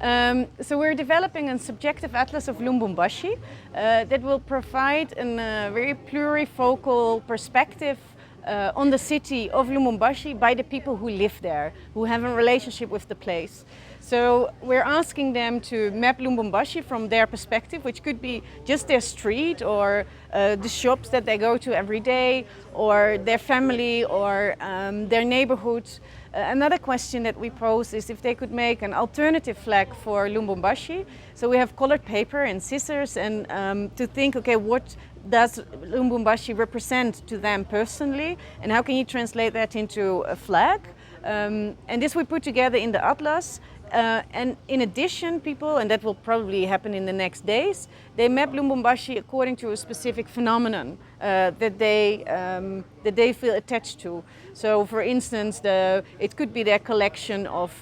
So we're developing a subjective atlas of Lubumbashi that will provide a very plurifocal perspective on the city of Lubumbashi by the people who live there, who have a relationship with the place. So we're asking them to map Lubumbashi from their perspective, which could be just their street or the shops that they go to every day, or their family, or their neighborhood. Another question that we pose is if they could make an alternative flag for Lubumbashi. So we have colored paper and scissors, and to think, okay, what does Lubumbashi represent to them personally, and how can you translate that into a flag? And this we put together in the atlas. And in addition, people, and that will probably happen in the next days, they map Lubumbashi according to a specific phenomenon that they feel attached to. So, for instance, it could be their collection of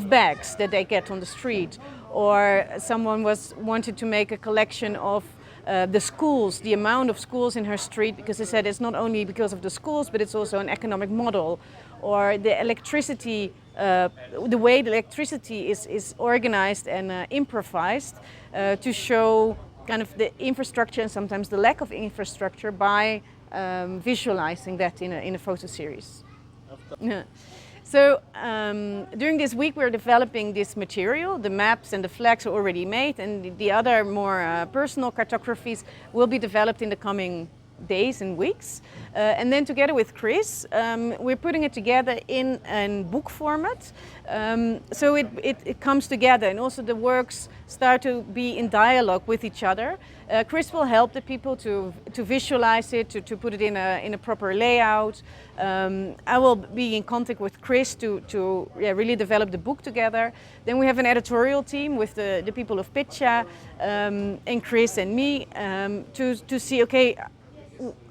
bags that they get on the street, or someone wanted to make a collection of the schools, the amount of schools in her street, because they said it's not only because of the schools, but it's also an economic model, or the electricity. The way the electricity is organized and improvised to show kind of the infrastructure and sometimes the lack of infrastructure by visualizing that in a photo series. Yeah. So during this week we're developing this material. The maps and the flags are already made, and the other more personal cartographies will be developed in the coming days and weeks. And then together with Chris, we're putting it together in a book format. So it comes together, and also the works start to be in dialogue with each other. Chris will help the people to visualize it, to put it in a proper layout. I will be in contact with Chris to really develop the book together. Then we have an editorial team with the people of Pitcha and Chris and me to see, okay,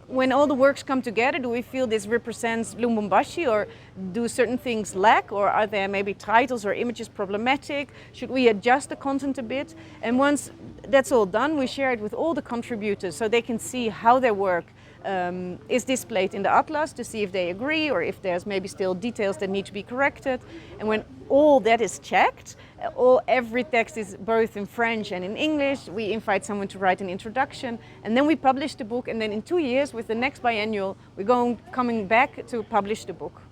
when all the works come together, do we feel this represents Lubumbashi, or do certain things lack, or are there maybe titles or images problematic? Should we adjust the content a bit? And once that's all done, we share it with all the contributors so they can see how their work is displayed in the atlas, to see if they agree or if there's maybe still details that need to be corrected. And when all that is checked, every text is both in French and in English, we invite someone to write an introduction, and then we publish the book, and then in 2 years with the next biennial we're coming back to publish the book.